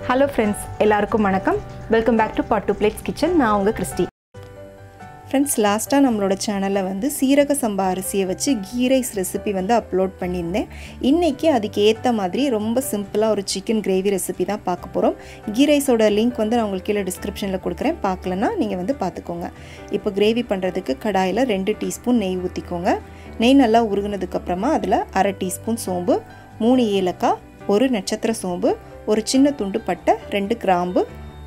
Hello friends, எல்லாருக்கும் வணக்கம். Welcome back to Pot to Plates Kitchen. நான் உங்க கிறிஸ்டி. Friends, லாஸ்ட்டாக நம்மளோட சேனலில் வந்து சீரக சம்பா அரிசியை வச்சு கீ ரைஸ் ரெசிபி வந்து அப்லோட் பண்ணியிருந்தேன். இன்றைக்கி அதுக்கு ஏற்ற மாதிரி ரொம்ப சிம்பிளாக ஒரு சிக்கன் கிரேவி ரெசிபி தான் பார்க்க போகிறோம். கீ ரைஸோட லிங்க் வந்து நான் உங்களுக்கு கீழே டிஸ்கிரிப்ஷனில் கொடுக்குறேன், பார்க்கலன்னா நீங்கள் வந்து பார்த்துக்கோங்க. இப்போ கிரேவி பண்ணுறதுக்கு கடாயில் 2 டீஸ்பூன் நெய் ஊற்றிக்கோங்க. நெய் நல்லா உருகுனதுக்கப்புறமா அதில் 1/2 டீஸ்பூன் சோம்பு, 3 ஏலக்காய், 1 நட்சத்திர சோம்பு, ஒரு சின்ன துண்டு பட்டை, 2 கிராம்பு,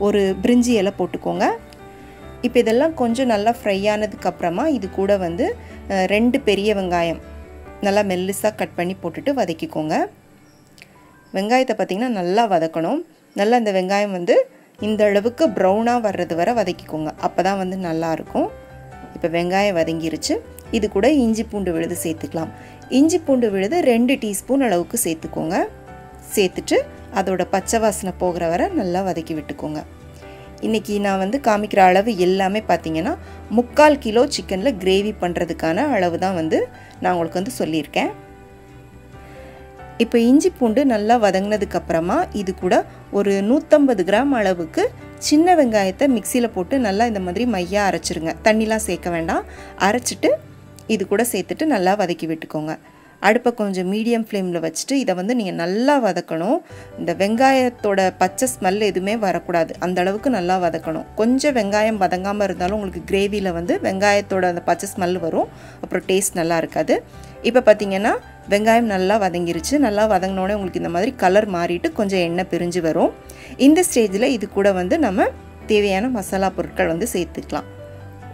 ஒரு பிரிஞ்சி இலை போட்டுக்கோங்க. இப்போ இதெல்லாம் கொஞ்சம் நல்லா ஃப்ரை ஆனதுக்கப்புறமா இது கூட வந்து 2 பெரிய வெங்காயம் நல்லா மெல்லிஸாக கட் பண்ணி போட்டுட்டு வதக்கிக்கோங்க. வெங்காயத்தை பார்த்திங்கன்னா நல்லா வதக்கணும். நல்லா இந்த வெங்காயம் வந்து இந்த அளவுக்கு ப்ரௌனாக வர்றது வரை வதக்கிக்கோங்க, அப்போ தான் வந்து நல்லாயிருக்கும். இப்போ வெங்காயம் வதங்கிருச்சு. இது கூட இஞ்சி பூண்டு விழுது சேர்த்துக்கலாம். இஞ்சி பூண்டு விழுது 2 டீஸ்பூன் அளவுக்கு சேர்த்துக்கோங்க. சேர்த்துட்டு அதோட பச்சை வாசனை போகிற வரை நல்லா வதக்கி விட்டுக்கோங்க. இன்றைக்கி நான் வந்து காமிக்கிற அளவு எல்லாமே பார்த்திங்கன்னா 3/4 கிலோ சிக்கனில் கிரேவி பண்ணுறதுக்கான அளவு தான் வந்து நான் உங்களுக்கு வந்து சொல்லியிருக்கேன். இப்போ இஞ்சி பூண்டு நல்லா வதங்கினதுக்கப்புறமா இது கூட ஒரு 150 கிராம் அளவுக்கு சின்ன வெங்காயத்தை மிக்சியில் போட்டு நல்லா இந்த மாதிரி மையாக அரைச்சிருங்க. தண்ணிலாம் சேர்க்க வேண்டாம். அரைச்சிட்டு இது கூட சேர்த்துட்டு நல்லா வதக்கி விட்டுக்கோங்க. அடுப்பை கொஞ்சம் மீடியம் ஃப்ளேமில் வச்சுட்டு இதை வந்து நீங்கள் நல்லா வதக்கணும். இந்த வெங்காயத்தோட பச்சை ஸ்மெல் எதுவுமே வரக்கூடாது, அந்த அளவுக்கு நல்லா வதக்கணும். கொஞ்சம் வெங்காயம் வதங்காமல் இருந்தாலும் உங்களுக்கு கிரேவியில் வந்து வெங்காயத்தோட அந்த பச்சை ஸ்மெல் வரும், அப்புறம் டேஸ்ட் நல்லா இருக்காது. இப்போ பார்த்திங்கன்னா வெங்காயம் நல்லா வதங்கிருச்சு. நல்லா வதங்கினோடனே உங்களுக்கு இந்த மாதிரி கலர் மாறிட்டு கொஞ்சம் எண்ணெய் பிரிஞ்சு வரும். இந்த ஸ்டேஜில் இது கூட வந்து நம்ம தேவையான மசாலா பொருட்கள் வந்து சேர்த்துக்கலாம்.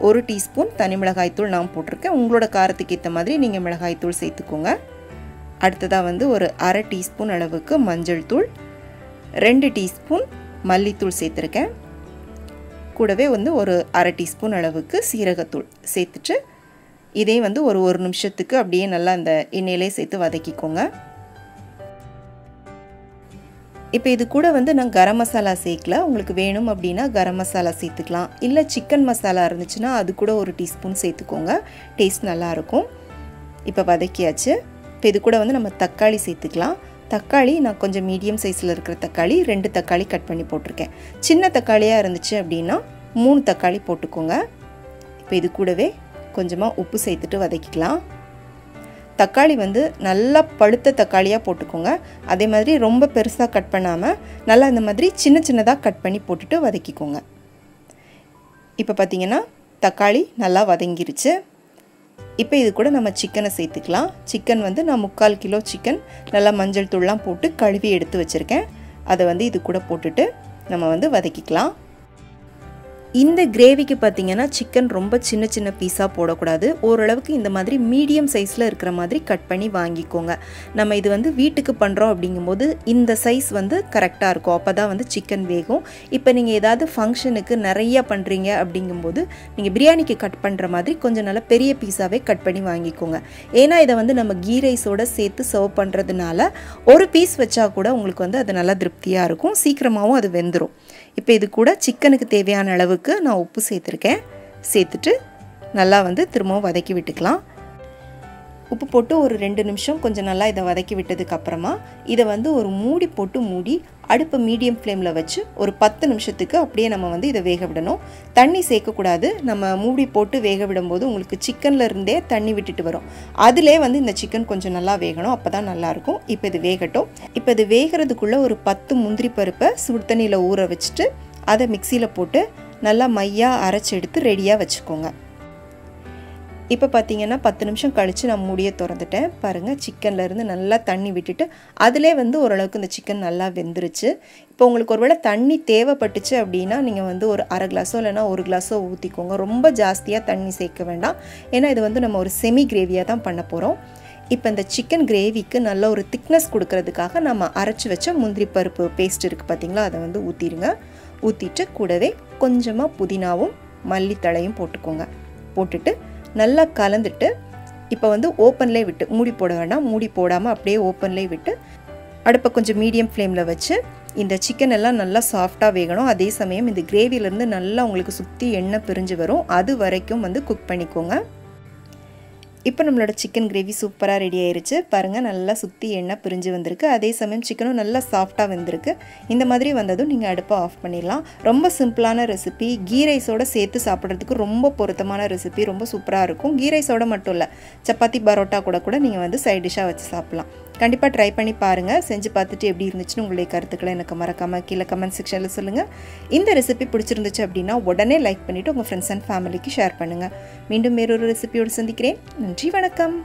1 டீஸ்பூன் தனி மிளகாய்த்தூள் நான் போட்டிருக்கேன். உங்களோட காரத்துக்கு ஏற்ற மாதிரி நீங்கள் மிளகாய்த்தூள் சேர்த்துக்கோங்க. அடுத்ததாக வந்து ஒரு 1/2 டீஸ்பூன் அளவுக்கு மஞ்சள் தூள், 2 டீஸ்பூன் மல்லித்தூள் சேர்த்துருக்கேன். கூடவே வந்து ஒரு 1/2 டீஸ்பூன் அளவுக்கு சீரகத்தூள் சேர்த்துட்டு இதே வந்து ஒரு நிமிஷத்துக்கு அப்படியே நல்லா அந்த எண்ணெயிலே சேர்த்து வதக்கிக்கோங்க. இப்போ இது கூட வந்து நான் கரம் மசாலா சேர்க்கல. உங்களுக்கு வேணும் அப்படின்னா கரம் மசாலா சேர்த்துக்கலாம். இல்லை சிக்கன் மசாலா இருந்துச்சுன்னா அது கூட 1 டீஸ்பூன் சேர்த்துக்கோங்க, டேஸ்ட் நல்லாயிருக்கும். இப்போ வதக்கியாச்சு. இப்போ இது கூட வந்து நம்ம தக்காளி சேர்த்துக்கலாம். தக்காளி நான் கொஞ்சம் மீடியம் சைஸில் இருக்கிற தக்காளி 2 தக்காளி கட் பண்ணி போட்டிருக்கேன். சின்ன தக்காளியாக இருந்துச்சு அப்படின்னா 3 தக்காளி போட்டுக்கோங்க. இப்போ இது கூடவே கொஞ்சமாக உப்பு சேர்த்துட்டு வதக்கிக்கலாம். தக்காளி வந்து நல்லா பழுத்த தக்காளியாக போட்டுக்கோங்க. அதே மாதிரி ரொம்ப பெருசாக கட் பண்ணாமல் நல்லா இந்த மாதிரி சின்ன சின்னதாக கட் பண்ணி போட்டுட்டு வதக்கிக்கோங்க. இப்போ பார்த்திங்கன்னா தக்காளி நல்லா வதங்கிருச்சு. இப்போ இது கூட நம்ம சிக்கனை சேர்த்துக்கலாம். சிக்கன் வந்து நான் 3/4 கிலோ சிக்கன் நல்லா மஞ்சள் தூள்லாம் போட்டு கழுவி எடுத்து வச்சுருக்கேன். அதை வந்து இது கூட போட்டுட்டு நம்ம வந்து வதக்கிக்கலாம். இந்த கிரேவிக்கு பார்த்திங்கன்னா சிக்கன் ரொம்ப சின்ன சின்ன பீஸாக போடக்கூடாது. ஓரளவுக்கு இந்த மாதிரி மீடியம் சைஸில் இருக்கிற மாதிரி கட் பண்ணி வாங்கிக்கோங்க. நம்ம இது வந்து வீட்டுக்கு பண்ணுறோம் அப்படிங்கும்போது இந்த சைஸ் வந்து கரெக்டாக இருக்கும், அப்போ தான் வந்து சிக்கன் வேகும். இப்போ நீங்கள் ஏதாவது ஃபங்க்ஷனுக்கு நிறையா பண்ணுறீங்க அப்படிங்கும்போது நீங்கள் பிரியாணிக்கு கட் பண்ணுற மாதிரி கொஞ்சம் நல்லா பெரிய பீஸாகவே கட் பண்ணி வாங்கிக்கோங்க. ஏன்னா இதை வந்து நம்ம கீ ரைஸோடு சேர்த்து சர்வ் பண்ணுறதுனால ஒரு பீஸ் வச்சா கூட உங்களுக்கு வந்து அது நல்லா திருப்தியாக இருக்கும், சீக்கிரமாகவும் அது வெந்துடும். இப்போ இது கூட சிக்கனுக்கு தேவையான அளவுக்கு நான் உப்பு சேர்த்துருக்கேன். சேர்த்துட்டு நல்லா வந்து திரும்பவும் வதக்கி விட்டுக்கலாம். உப்பு போட்டு ஒரு 2 நிமிஷம் கொஞ்சம் நல்லா இதை வதக்கி விட்டதுக்கப்புறமா இதை வந்து ஒரு மூடி போட்டு மூடி அடுப்பை மீடியம் ஃப்ளேமில் வச்சு ஒரு 10 நிமிஷத்துக்கு அப்படியே நம்ம வந்து இதை வேக விடணும். தண்ணி சேர்க்கக்கூடாது. நம்ம மூடி போட்டு வேக விடும்போது உங்களுக்கு சிக்கனில் இருந்தே தண்ணி விட்டுட்டு வரும். அதிலே வந்து இந்த சிக்கன் கொஞ்சம் நல்லா வேகணும், அப்போ தான் நல்லாயிருக்கும். இப்போ இது வேகட்டும். இப்போ இது வேகிறதுக்குள்ளே ஒரு 10 முந்திரி பருப்பை சுடு தண்ணியில் ஊற வச்சுட்டு அதை மிக்சியில் போட்டு நல்லா மையாக அரைச்சி எடுத்து ரெடியாக வச்சுக்கோங்க. இப்போ பார்த்திங்கன்னா 10 நிமிஷம் கழித்து நான் மூடியை திறந்துட்டேன். பாருங்கள், சிக்கன்லேருந்து நல்லா தண்ணி விட்டுட்டு அதிலே வந்து ஓரளவுக்கு இந்த சிக்கன் நல்லா வெந்துருச்சு. இப்போ உங்களுக்கு ஒருவேளை தண்ணி தேவைப்பட்டுச்சு அப்படின்னா நீங்கள் வந்து ஒரு 1/2 கிளாஸோ இல்லைனா 1 கிளாஸோ ஊற்றிக்கோங்க. ரொம்ப ஜாஸ்தியாக தண்ணி சேர்க்க வேண்டாம், ஏன்னா இது வந்து நம்ம ஒரு செமி கிரேவியாக தான் பண்ண போகிறோம். இப்போ இந்த சிக்கன் கிரேவிக்கு நல்ல ஒரு திக்னஸ் கொடுக்கறதுக்காக நம்ம அரைச்சி வச்ச முந்திரி பருப்பு பேஸ்ட் இருக்குது பார்த்திங்களா, அதை வந்து ஊற்றிடுங்க. ஊற்றிட்டு கூடவே கொஞ்சமாக புதினாவும் மல்லித்தழையும் போட்டுக்கோங்க. போட்டுட்டு நல்லா கலந்துட்டு இப்போ வந்து ஓப்பன்லேயே விட்டு மூடி போட வேண்டாம், மூடி போடாமல் அப்படியே ஓப்பன்லேயே விட்டு அடுப்பை கொஞ்சம் மீடியம் ஃப்ளேமில் வச்சு இந்த சிக்கன் எல்லாம் நல்லா சாஃப்டாக வேகணும். அதே சமயம் இந்த கிரேவிலேருந்து நல்லா உங்களுக்கு சுற்றி எண்ணெய் பிரிஞ்சு வரும், அது வரைக்கும் வந்து குக் பண்ணிக்கோங்க. இப்போ நம்மளோட சிக்கன் கிரேவி சூப்பராக ரெடி ஆயிருச்சு பாருங்கள். நல்லா சுற்றி எண்ணெய் பிரிஞ்சு வந்திருக்கு. அதே சமயம் சிக்கனும் நல்லா சாஃப்டாக வெந்திருக்கு. இந்த மாதிரி வந்ததும் நீங்கள் அடுப்பை ஆஃப் பண்ணிடலாம். ரொம்ப சிம்பிளான ரெசிபி, கீ ரைஸோடு சேர்த்து சாப்பிட்றதுக்கு ரொம்ப பொருத்தமான ரெசிபி, ரொம்ப சூப்பராக இருக்கும். கீ ரைஸோடு மட்டும் இல்லை, சப்பாத்தி பரோட்டா கூட நீங்கள் வந்து சைட் டிஷ்ஷாக வச்சு சாப்பிட்லாம். கண்டிப்பாக ட்ரை பண்ணி பாருங்கள். செஞ்சு பார்த்துட்டு எப்படி இருந்துச்சுன்னு உங்களுடைய கருத்துக்களை எனக்கு மறக்காமல் கீழே கமெண்ட் செக்ஷனில் சொல்லுங்கள். இந்த ரெசிபி பிடிச்சிருந்துச்சு அப்படின்னா உடனே லைக் பண்ணிவிட்டு உங்கள் ஃப்ரெண்ட்ஸ் அண்ட் ஃபேமிலிக்கு ஷேர் பண்ணுங்கள். மீண்டும் வேறொரு ரெசிபியோடு சந்திக்கிறேன். நன்றி, வணக்கம்.